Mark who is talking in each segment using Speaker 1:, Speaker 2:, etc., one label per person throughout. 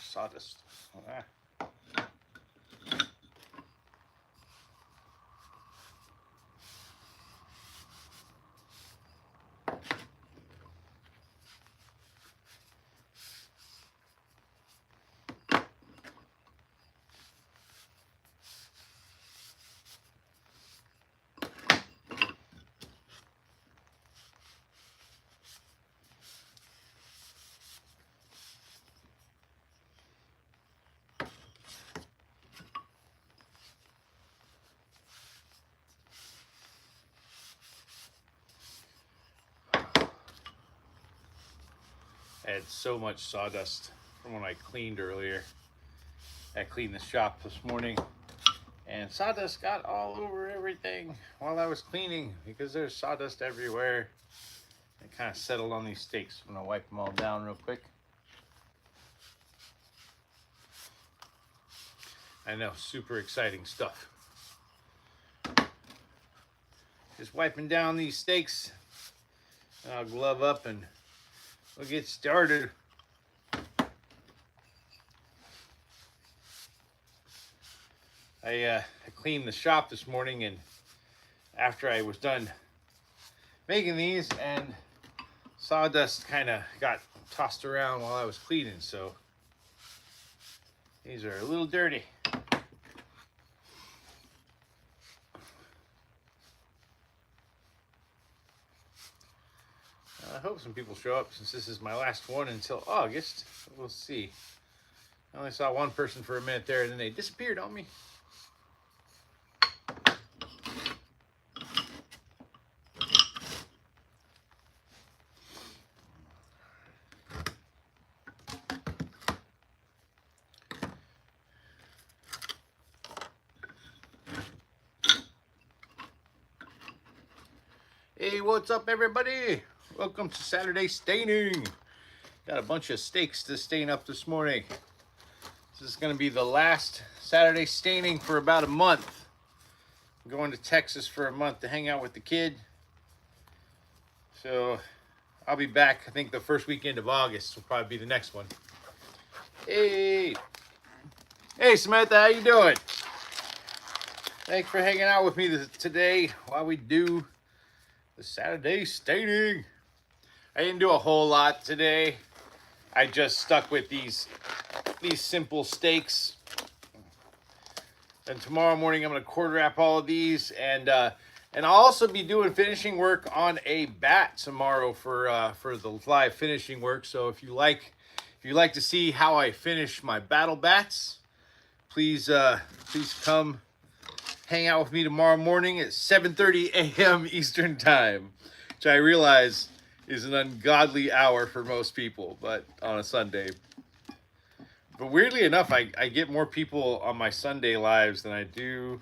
Speaker 1: sawdust. Ah. I had so much sawdust from when I cleaned earlier. I cleaned the shop this morning, and sawdust got all over everything while I was cleaning because there's sawdust everywhere. It kind of settled on these steaks. I'm gonna wipe them all down real quick. I know, super exciting stuff. Just wiping down these steaks. And I'll glove up and we'll get started. I cleaned the shop this morning, and after I was done making these, and sawdust kind of got tossed around while I was cleaning, so these are a little dirty. I hope some people show up since this is my last one until August. We'll see. I only saw one person for a minute there, and then they disappeared on me. Hey, what's up, everybody? Welcome to Saturday staining. Got a bunch of steaks to stain up this morning. This is going to be the last Saturday staining for about a month. I'm going to Texas for a month to hang out with the kid. So I'll be back, I think the first weekend of August will probably be the next one. Hey. Hey, Samantha, how you doing? Thanks for hanging out with me today while we do the Saturday staining. I didn't do a whole lot today. I just stuck with these simple steaks. And tomorrow morning I'm going to quarter wrap all of these, and I'll also be doing finishing work on a bat tomorrow for the live finishing work. So if you like to see how I finish my battle bats, please come hang out with me tomorrow morning at 7:30 a.m. Eastern Time, which I realize is an ungodly hour for most people, but on a Sunday. But weirdly enough, I get more people on my Sunday lives than I do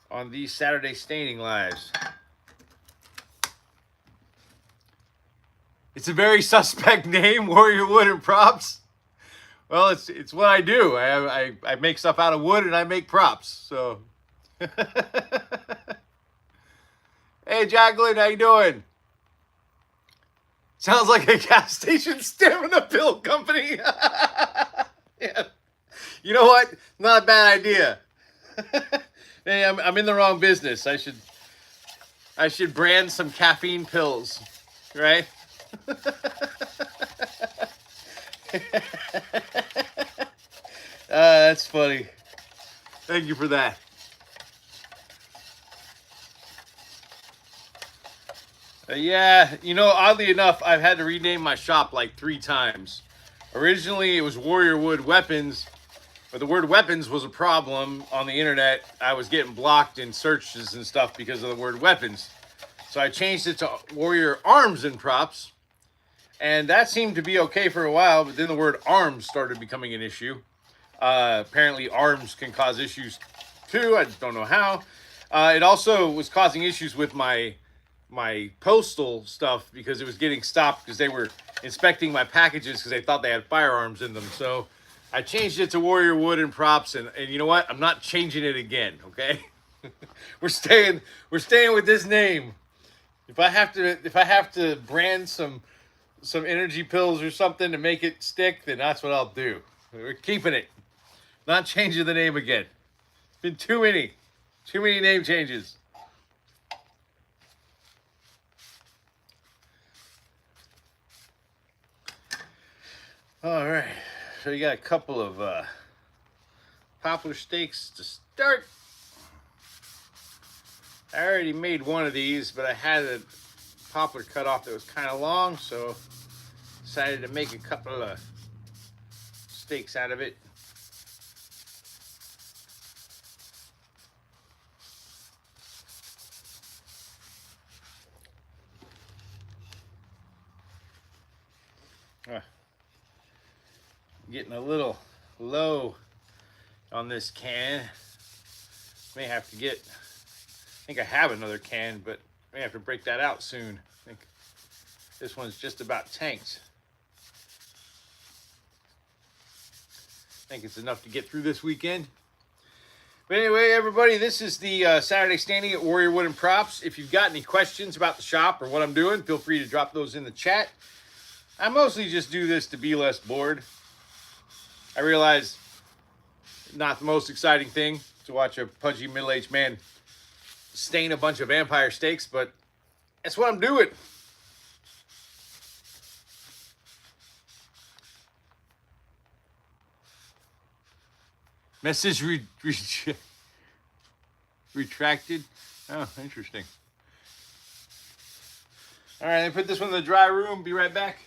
Speaker 1: on these Saturday staining lives. It's a very suspect name, Warrior Wood and Props. Well, it's what I do. I make stuff out of wood and I make props, so. Hey, Jacqueline, how you doing? Sounds like a gas station stamina pill company. Yeah. You know what? Not a bad idea. Hey, I'm in the wrong business. I should brand some caffeine pills, right? That's funny. Thank you for that. Yeah, you know, oddly enough, I've had to rename my shop like 3 times. Originally, it was Warrior Wood Weapons, but the word weapons was a problem on the internet. I was getting blocked in searches and stuff because of the word weapons. So I changed it to Warrior Arms and Props, and that seemed to be okay for a while, but then the word arms started becoming an issue. Apparently, arms can cause issues too. I don't know how. It also was causing issues with my postal stuff because it was getting stopped because they were inspecting my packages because they thought they had firearms in them. So I changed it to Warrior Wood and Props, and you know what? I'm not changing it again, okay? We're staying with this name. If I have to brand some energy pills or something to make it stick, then that's what I'll do. We're keeping it. Not changing the name again. Been too many name changes. All right, so you got a couple of poplar steaks to start. I already made one of these, but I had a poplar cut off that was kind of long, so decided to make a couple of steaks out of it. Getting a little low on this can. May have to get, I think I have another can, but may have to break that out soon. I think this one's just about tanked. I think it's enough to get through this weekend. But anyway, everybody, this is the Saturday Standing at Warrior Wooden Props. If you've got any questions about the shop or what I'm doing, feel free to drop those in the chat. I mostly just do this to be less bored. I realize not the most exciting thing to watch a pudgy middle-aged man stain a bunch of vampire steaks, but that's what I'm doing. Message retracted. Oh, interesting. All right, let me put this one in the dry room. Be right back.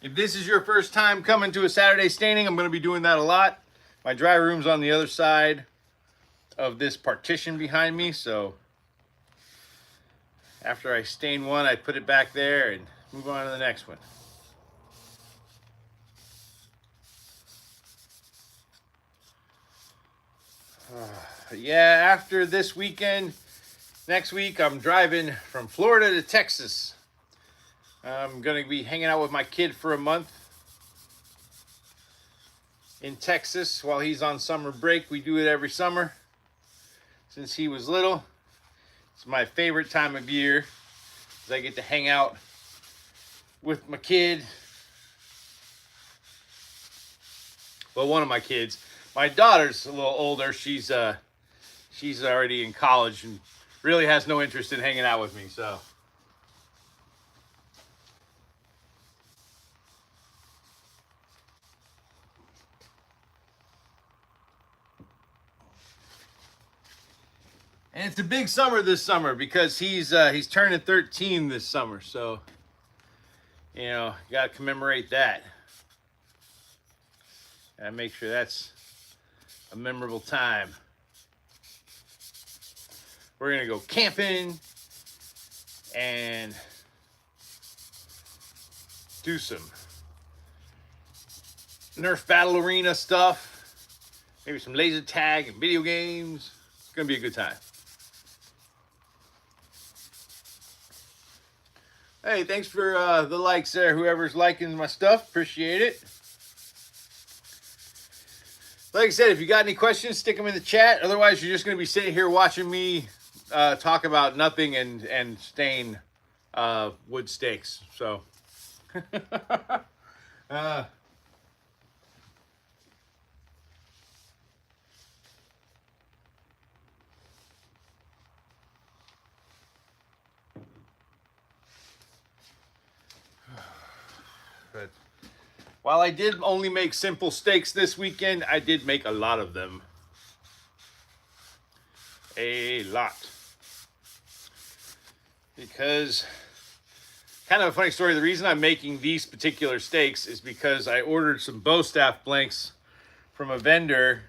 Speaker 1: If this is your first time coming to a Saturday Staining, I'm going to be doing that a lot. My dry room's on the other side of this partition behind me, so after I stain one, I put it back there and move on to the next one. Yeah, after this weekend, next week, I'm driving from Florida to Texas. I'm going to be hanging out with my kid for a month in Texas while he's on summer break. We do it every summer since he was little. It's my favorite time of year because I get to hang out with my kid. Well, one of my kids. My daughter's a little older. She's already in college and really has no interest in hanging out with me, so. And it's a big summer this summer because he's turning 13 this summer, so you know, gotta commemorate that. Gotta make sure that's a memorable time. We're gonna go camping and do some Nerf Battle Arena stuff, maybe some laser tag and video games. It's gonna be a good time. Hey, thanks for the likes there, whoever's liking my stuff. Appreciate it. Like I said, if you got any questions, stick them in the chat. Otherwise, you're just going to be sitting here watching me talk about nothing and stain wood steaks. So, but while I did only make simple steaks this weekend, I did make a lot of them. A lot. Because, kind of a funny story, the reason I'm making these particular steaks is because I ordered some bow staff blanks from a vendor.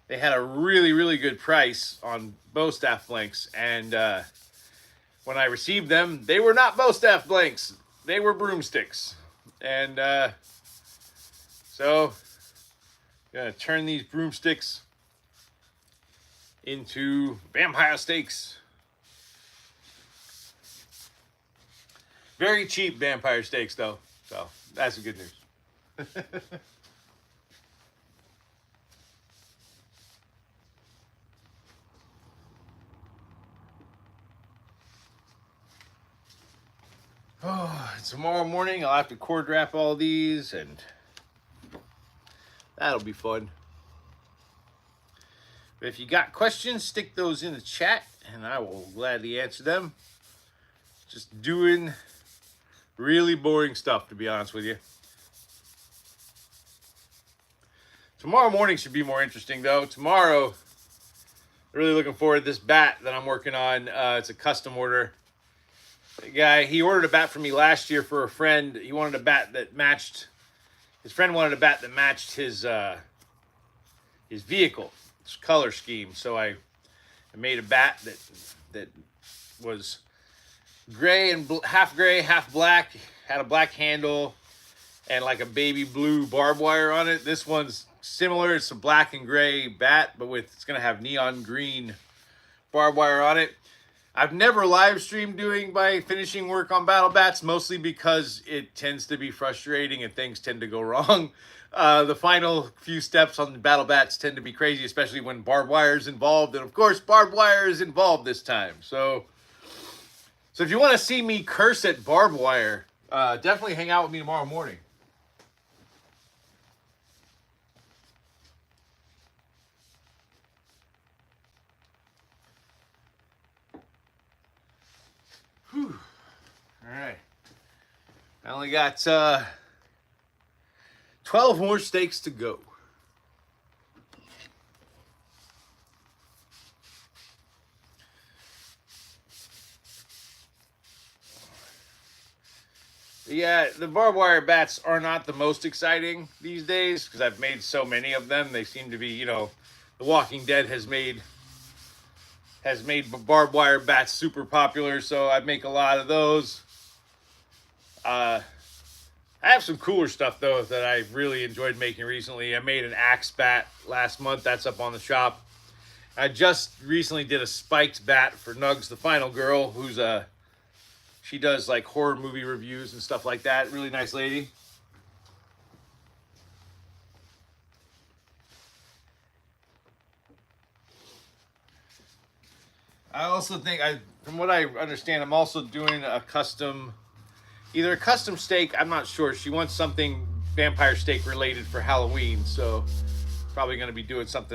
Speaker 1: They had a really, really good price on bow staff blanks. And when I received them, they were not bow staff blanks. They were broomsticks. And so, I'm going to turn these broomsticks into vampire steaks. Very cheap vampire steaks, though. So, that's the good news. Oh, tomorrow morning I'll have to cord wrap all these, and that'll be fun. But if you got questions, stick those in the chat, and I will gladly answer them. Just doing really boring stuff, to be honest with you. Tomorrow morning should be more interesting, though. Tomorrow, really looking forward to this bat that I'm working on. It's a custom order. The guy, he ordered a bat for me last year for a friend. He wanted a bat that matched, his friend wanted a bat that matched his vehicle, his color scheme. So I made a bat that was gray and half black, had a black handle and like a baby blue barbed wire on it. This one's similar. It's a black and gray bat, but it's gonna have neon green barbed wire on it. I've never live streamed doing my finishing work on battle bats, mostly because it tends to be frustrating and things tend to go wrong. The final few steps on the battle bats tend to be crazy, especially when barbed wire is involved. And of course, barbed wire is involved this time. So if you want to see me curse at barbed wire, definitely hang out with me tomorrow morning. Whew. All right. I only got 12 more steaks to go. Yeah, the barbed wire bats are not the most exciting these days because I've made so many of them. They seem to be, you know, The Walking Dead has made barbed wire bats super popular, so I make a lot of those. I have some cooler stuff though that I really enjoyed making recently. I made an axe bat last month. That's up on the shop. I just recently did a spiked bat for Nugs, the final girl, who's she does like horror movie reviews and stuff like that. Really nice lady. I also think, from what I understand, I'm also doing a custom, either a custom steak, I'm not sure. She wants something vampire steak related for Halloween, so probably going to be doing some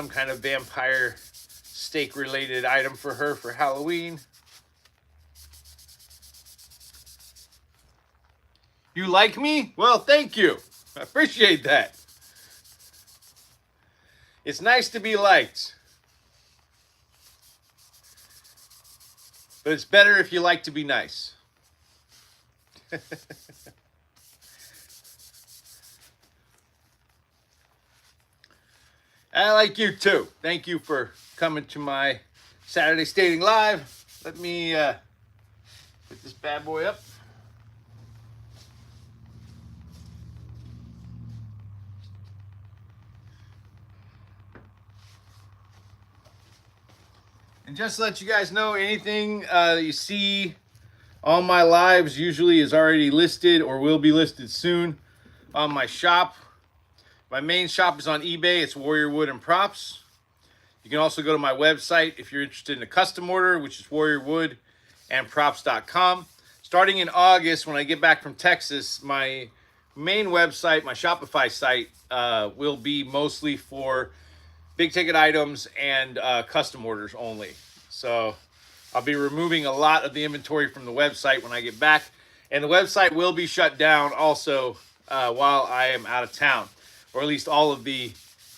Speaker 1: kind of vampire steak related item for her for Halloween. You like me? Well, thank you. I appreciate that. It's nice to be liked. But it's better if you like to be nice. I like you too. Thank you for coming to my Saturday Stating Live. Let me put this bad boy up. And just to let you guys know, anything you see on my lives usually is already listed or will be listed soon on my shop. My main shop is on eBay. It's Warrior Wood and Props. You can also go to my website if you're interested in a custom order, which is warriorwoodandprops.com. Starting in August, when I get back from Texas, my main website, my Shopify site, will be mostly for big ticket items and custom orders only. So I'll be removing a lot of the inventory from the website when I get back. And the website will be shut down also while I am out of town. Or at least all of the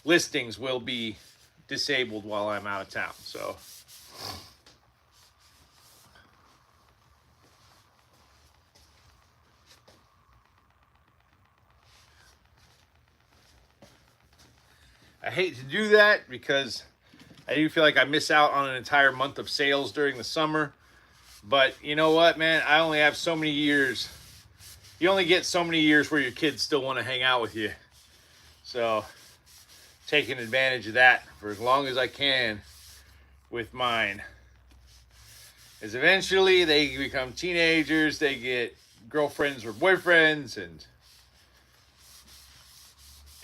Speaker 1: listings will be disabled while I'm out of town. So I hate to do that because I do feel like I miss out on an entire month of sales during the summer. But you know what, man? I only have so many years. You only get so many years where your kids still want to hang out with you. So taking advantage of that for as long as I can with mine. As eventually they become teenagers, they get girlfriends or boyfriends,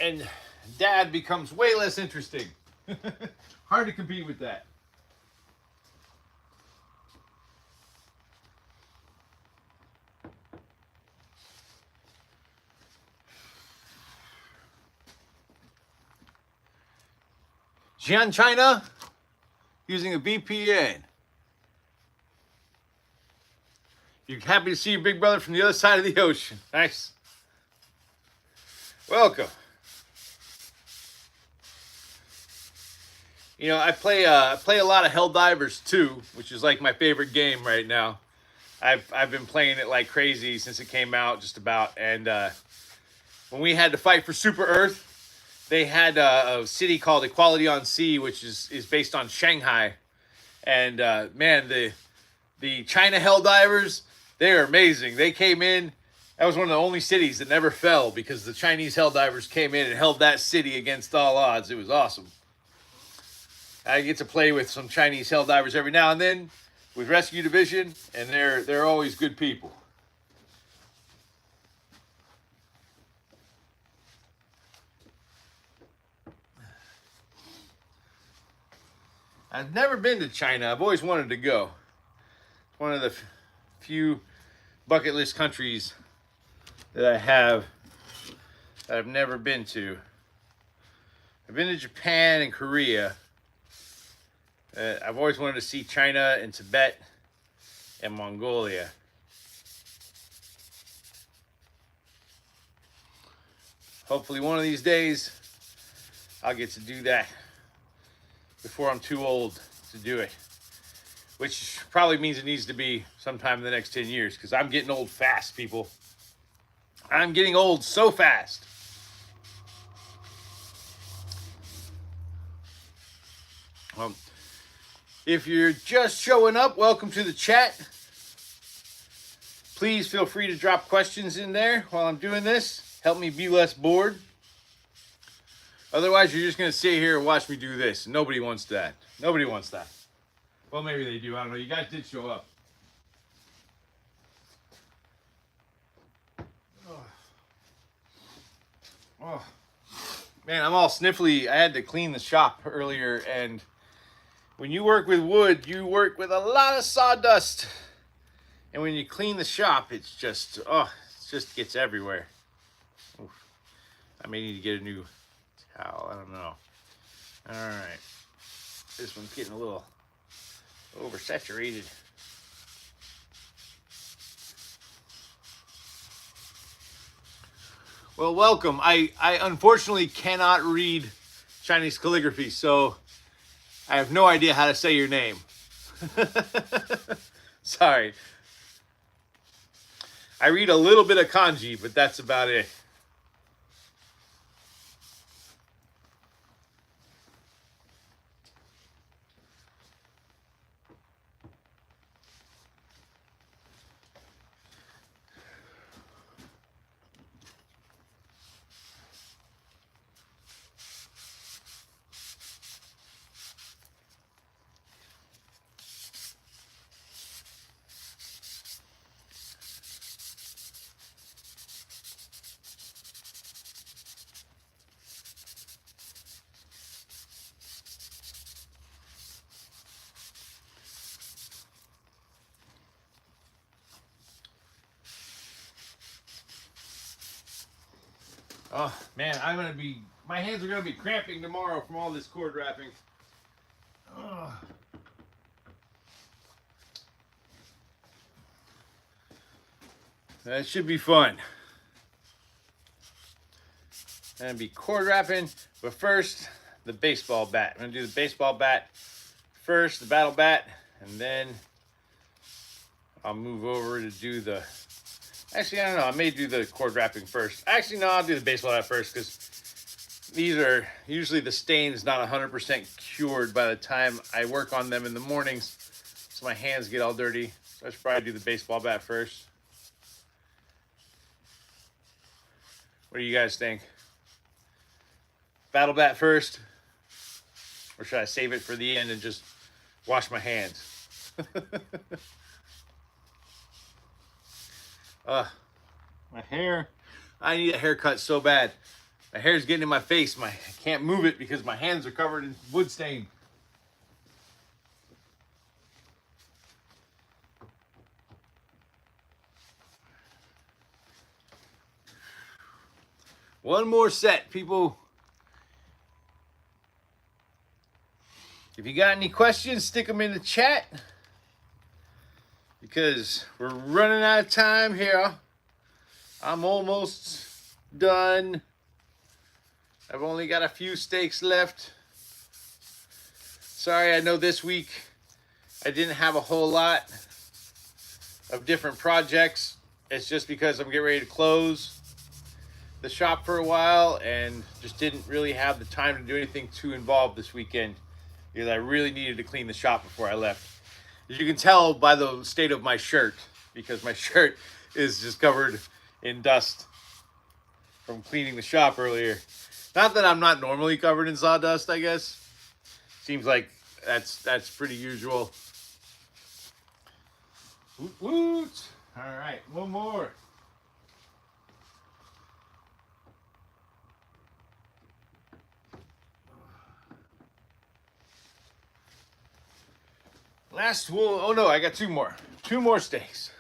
Speaker 1: and dad becomes way less interesting. Hard to compete with that. Jian, China, using a VPN. You're happy to see your big brother from the other side of the ocean. Nice. Welcome. You know, I play a lot of Helldivers 2, which is like my favorite game right now. I've been playing it like crazy since it came out, just about. And when we had to fight for Super Earth, they had a city called Equality on Sea, which is based on Shanghai. And man, the China Helldivers, they're amazing. They came in. That was one of the only cities that never fell because the Chinese Helldivers came in and held that city against all odds. It was awesome. I get to play with some Chinese Helldivers every now and then with Rescue Division, and they're always good people. I've never been to China. I've always wanted to go. It's one of the few bucket list countries that I have that I've never been to. I've been to Japan and Korea. I've always wanted to see China and Tibet and Mongolia. Hopefully one of these days I'll get to do that before I'm too old to do it. Which probably means it needs to be sometime in the next 10 years because I'm getting old fast, people. I'm getting old so fast. If you're just showing up, welcome to the chat. Please feel free to drop questions in there while I'm doing this. Help me be less bored. Otherwise, you're just going to sit here and watch me do this. Nobody wants that. Nobody wants that. Well, maybe they do. I don't know. You guys did show up. Oh. Man, I'm all sniffly. I had to clean the shop earlier, and when you work with wood, you work with a lot of sawdust. And when you clean the shop, it's just, it just gets everywhere. Oof. I may need to get a new towel. I don't know. All right. This one's getting a little oversaturated. Well, welcome. I unfortunately cannot read Chinese calligraphy, so I have no idea how to say your name. Sorry. I read a little bit of kanji, but that's about it. Oh, man, my hands are going to be cramping tomorrow from all this cord wrapping. Oh. That should be fun. And be cord wrapping, but first, the baseball bat. I'm going to do the baseball bat first, the battle bat, and then I'll move over to do the... Actually, I don't know. I may do the cord wrapping first. Actually, no, I'll do the baseball bat first because these are usually the stain is not 100% cured by the time I work on them in the mornings, so my hands get all dirty. So I should probably do the baseball bat first. What do you guys think? Battle bat first, or should I save it for the end and just wash my hands? My hair. I need a haircut so bad. My hair's getting in my face. I can't move it because my hands are covered in wood stain. One more set, people. If you got any questions, stick them in the chat. Because we're running out of time here. I'm almost done. I've only got a few steaks left. Sorry, I know this week I didn't have a whole lot of different projects. It's just because I'm getting ready to close the shop for a while and just didn't really have the time to do anything too involved this weekend because I really needed to clean the shop before I left. As you can tell by the state of my shirt, because my shirt is just covered in dust from cleaning the shop earlier. Not that I'm not normally covered in sawdust, I guess. Seems like that's pretty usual. Woot woot. All right, one more. Last one. Oh no, I got two more. Two more steaks.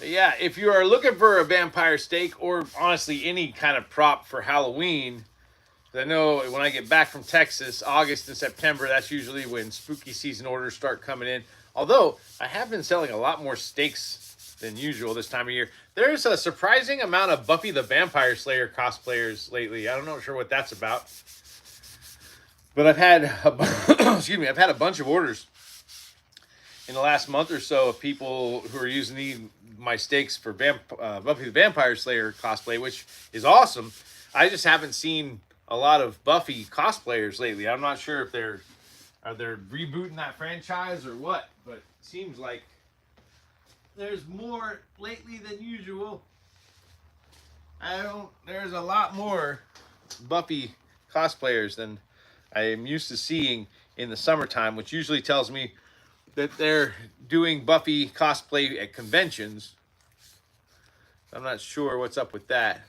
Speaker 1: Yeah, if you are looking for a vampire steak or honestly any kind of prop for Halloween, I know when I get back from Texas, August and September, that's usually when spooky season orders start coming in. Although I have been selling a lot more steaks than usual this time of year. There's a surprising amount of Buffy the Vampire Slayer cosplayers lately. I'm not sure what that's about. But I've had I've had a bunch of orders in the last month or so of people who are using my steaks for Buffy the Vampire Slayer cosplay, which is awesome. I just haven't seen a lot of Buffy cosplayers lately. I'm not sure if they're rebooting that franchise or what, but it seems like there's more lately than usual. There's a lot more Buffy cosplayers than I am used to seeing in the summertime, which usually tells me that they're doing Buffy cosplay at conventions. I'm not sure what's up with that.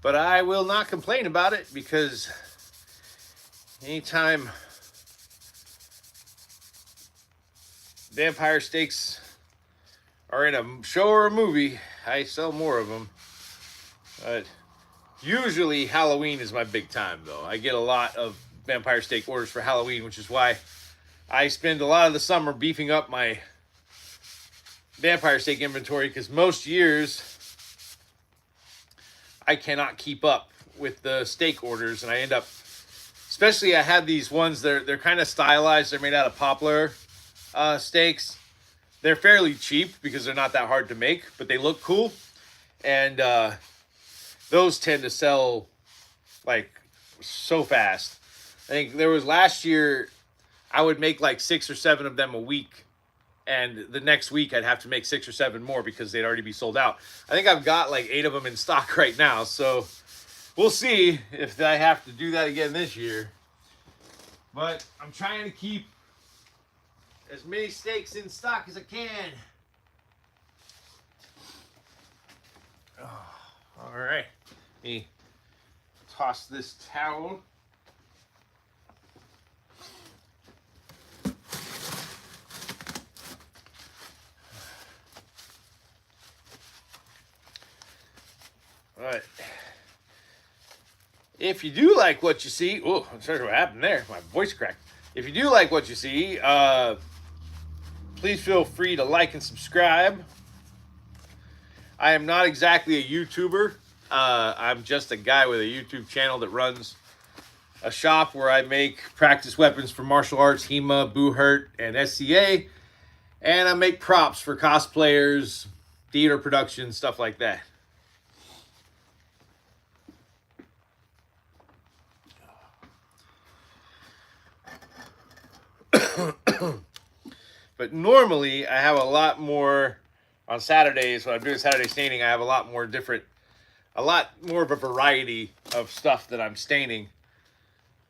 Speaker 1: But I will not complain about it because anytime vampire steaks are in a show or a movie, I sell more of them. But usually Halloween is my big time, though. I get a lot of vampire steak orders for Halloween, which is why I spend a lot of the summer beefing up my vampire steak inventory, because most years I cannot keep up with the steak orders, and I end up, especially I have these ones, they're kind of stylized. They're made out of poplar steaks. They're fairly cheap because they're not that hard to make, but they look cool. And those tend to sell like so fast. I think there was last year, I would make like 6 or 7 of them a week. And the next week I'd have to make 6 or 7 more because they'd already be sold out. I think I've got like 8 of them in stock right now. So we'll see if I have to do that again this year. But I'm trying to keep as many steaks in stock as I can. Oh, all right. Let me toss this towel. All right. If you do like what you see, oh, I'm sorry what happened there. My voice cracked. If you do like what you see, please feel free to like and subscribe. I am not exactly a YouTuber. I'm just a guy with a YouTube channel that runs a shop where I make practice weapons for martial arts, HEMA, Boo-Hurt, and SCA. And I make props for cosplayers, theater productions, stuff like that. But normally I have a lot more on Saturdays. When I'm doing Saturday staining, I have a lot more of a variety of stuff that I'm staining.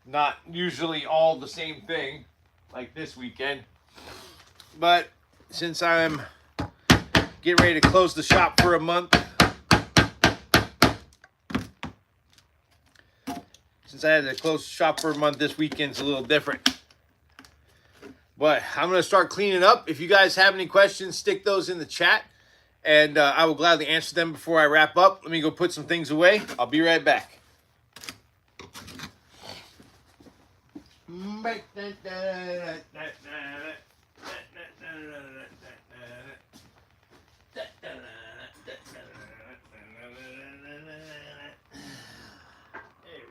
Speaker 1: Not usually all the same thing like this weekend. But since I'm getting ready to close the shop for a month, since I had to close the shop for a month, this weekend's a little different. But I'm going to start cleaning up. If you guys have any questions, stick those in the chat. and I will gladly answer them before I wrap up. Let me go put some things away. I'll be right back. There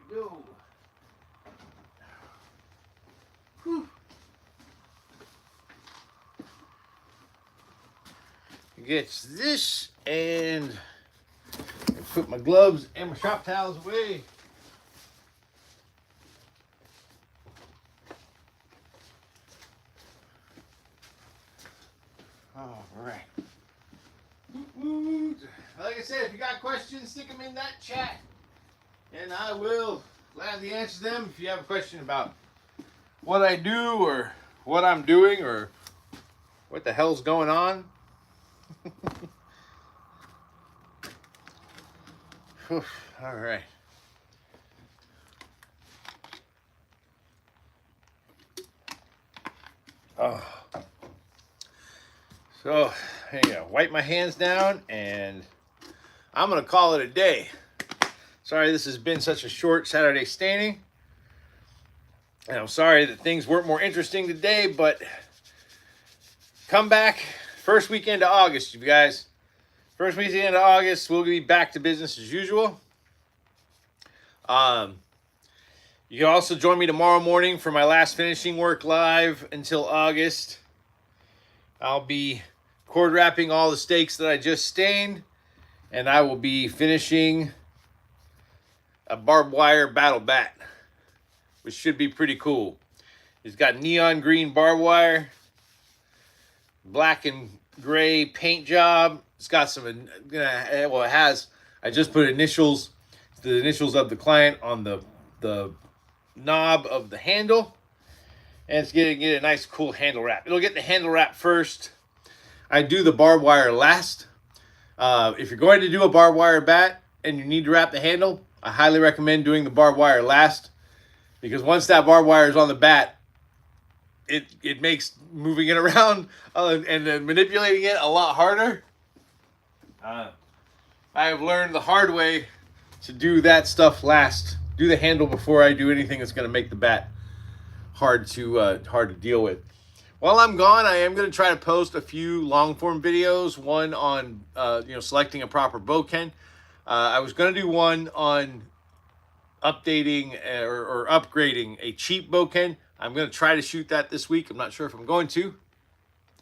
Speaker 1: we go. Whew. Get this and put my gloves and my shop towels away. All right. Like I said, if you got questions, stick them in that chat, and I will gladly answer them. If you have a question about what I do or what I'm doing or what the hell's going on. All right. Oh. So, there you go. Wipe my hands down, and I'm going to call it a day. Sorry this has been such a short Saturday staining. And I'm sorry that things weren't more interesting today, but come back first weekend of August, you guys. First weekend of August, we'll be back to business as usual. You can also join me tomorrow morning for my last finishing work live until August. I'll be cord wrapping all the steaks that I just stained, and I will be finishing a barbed wire battle bat, which should be pretty cool. It's got neon green barbed wire, black and gray paint job. It's got some, well, it has, I just put initials, the initials of the client on the knob of the handle, and it's going to get a nice cool handle wrap. It'll get the handle wrap first. I do the barbed wire last. If you're going to do a barbed wire bat and you need to wrap the handle, I highly recommend doing the barbed wire last, because once that barbed wire is on the bat, it makes moving it around and then manipulating it a lot harder. I have learned the hard way to do that stuff last. Do the handle before I do anything that's going to make the bat hard to deal with. While I'm gone, I am going to try to post a few long form videos. One on selecting a proper bowken. I was going to do one on updating or upgrading a cheap bowken. I'm going to try to shoot that this week. I'm not sure if I'm going to.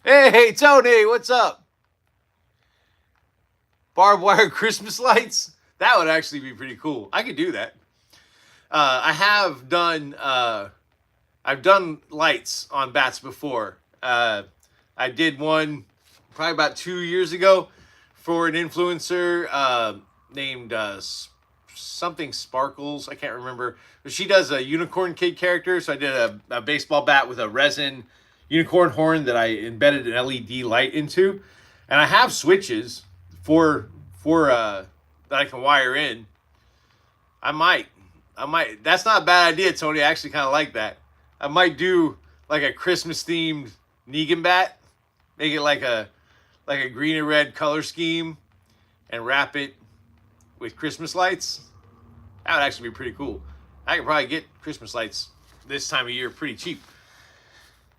Speaker 1: Hey, Tony, what's up? Barbed wire Christmas lights? That would actually be pretty cool. I could do that. I've done lights on bats before. I did one probably about 2 years ago for an influencer named something Sparkles. I can't remember. But she does a unicorn kid character. So I did a baseball bat with a resin unicorn horn that I embedded an LED light into. And I have switches for that I can wire in. I might. That's not a bad idea, Tony. I actually kind of like that. I might do like a Christmas themed Negan bat. Make it like a green and red color scheme and wrap it with Christmas lights. That would actually be pretty cool. I could probably get Christmas lights this time of year pretty cheap.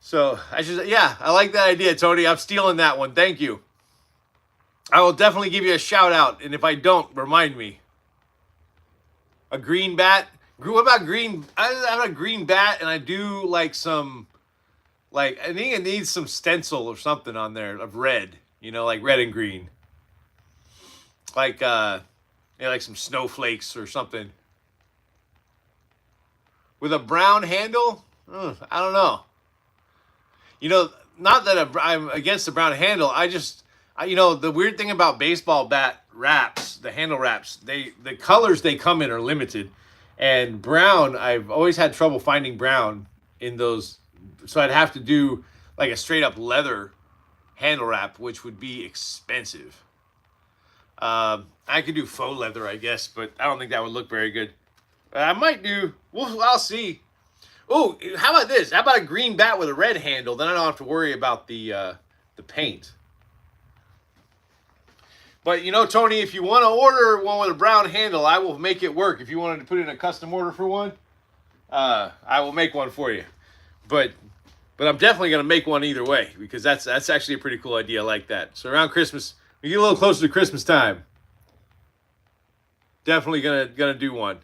Speaker 1: So I like that idea, Tony. I'm stealing that one. Thank you. I will definitely give you a shout out, and if I don't, remind me. A green bat. What about green? I have a green bat, and I do like some, I think it needs some stencil or something on there of red. Like red and green. Like some snowflakes or something. With a brown handle? I don't know. Not that I'm against the brown handle. The weird thing about baseball bat wraps, the handle wraps, the colors they come in are limited. And brown, I've always had trouble finding brown in those. So I'd have to do like a straight up leather handle wrap, which would be expensive. I could do faux leather, I guess, but I don't think that would look very good. I might do. I'll see. Oh, how about this? How about a green bat with a red handle? Then I don't have to worry about the paint. But you know, Tony, if you want to order one with a brown handle, I will make it work. If you wanted to put in a custom order for one, I will make one for you. But I'm definitely going to make one either way, because that's actually a pretty cool idea. I like that. So around Christmas, we get a little closer to Christmas time, definitely gonna do one.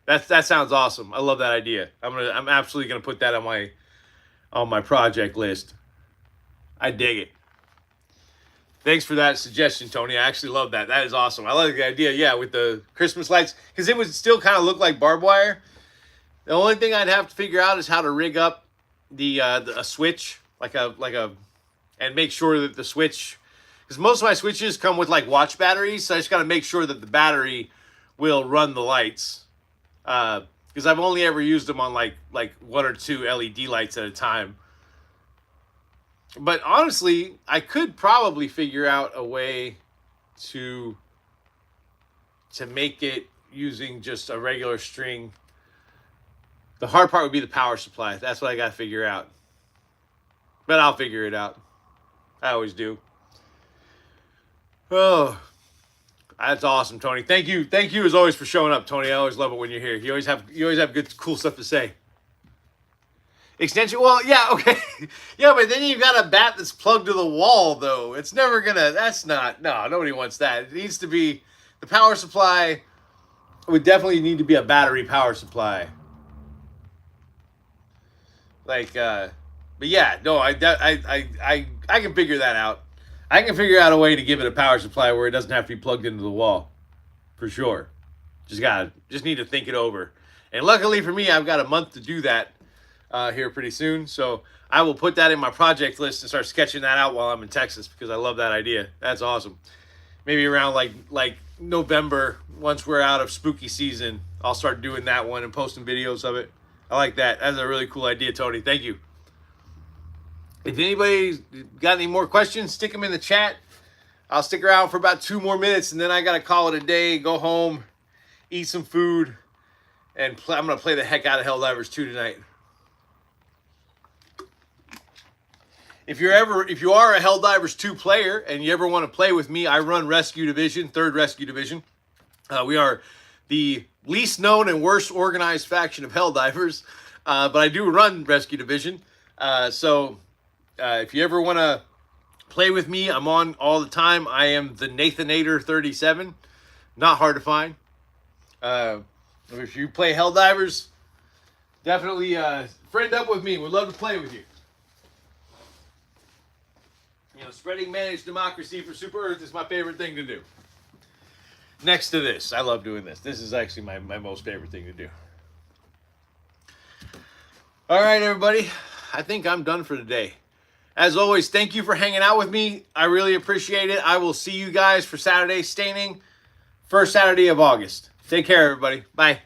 Speaker 1: That sounds awesome. I love that idea. I'm absolutely gonna put that on my project list. I dig it. Thanks for that suggestion, Tony. I actually love that. That is awesome. I like the idea, yeah, with the Christmas lights, because it would still kind of look like barbed wire. The only thing I'd have to figure out is how to rig up a switch, and make sure that the switch, because most of my switches come with like watch batteries, so I just got to make sure that the battery will run the lights. Because I've only ever used them on like 1 or 2 LED lights at a time. But honestly, I could probably figure out a way to make it using just a regular string. The hard part would be the power supply. That's what I got to figure out. But I'll figure it out. I always do. Oh, that's awesome, Tony. Thank you as always for showing up, Tony. I always love it when you're here. You always have good, cool stuff to say. Extension, well, yeah, okay. Yeah, but then you've got a bat that's plugged to the wall, though. It's never gonna, no, nobody wants that. It needs to be, the power supply would definitely need to be a battery power supply. Like, but yeah, no, I can figure that out. I can figure out a way to give it a power supply where it doesn't have to be plugged into the wall, for sure. Just need to think it over. And luckily for me, I've got a month to do that here pretty soon. So I will put that in my project list and start sketching that out while I'm in Texas, because I love that idea. That's awesome. Maybe around like November, once we're out of spooky season, I'll start doing that one and posting videos of it. I like that. That's a really cool idea, Tony. Thank you. If anybody's got any more questions, stick them in the chat. I'll stick around for about 2 more minutes, and then I got to call it a day, go home, eat some food, and I'm going to play the heck out of Helldivers 2 tonight. If you are a Helldivers 2 player and you ever want to play with me, I run Rescue Division, 3rd Rescue Division. We are the least known and worst organized faction of Helldivers, but I do run Rescue Division. So if you ever want to play with me, I'm on all the time. I am the Nathanator 37. Not hard to find. If you play Helldivers, definitely friend up with me. We'd love to play with you. You know, spreading managed democracy for Super Earth is my favorite thing to do. Next to this, I love doing this. This is actually my most favorite thing to do. All right, everybody. I think I'm done for today. As always, thank you for hanging out with me. I really appreciate it. I will see you guys for Saturday staining, first Saturday of August. Take care, everybody. Bye.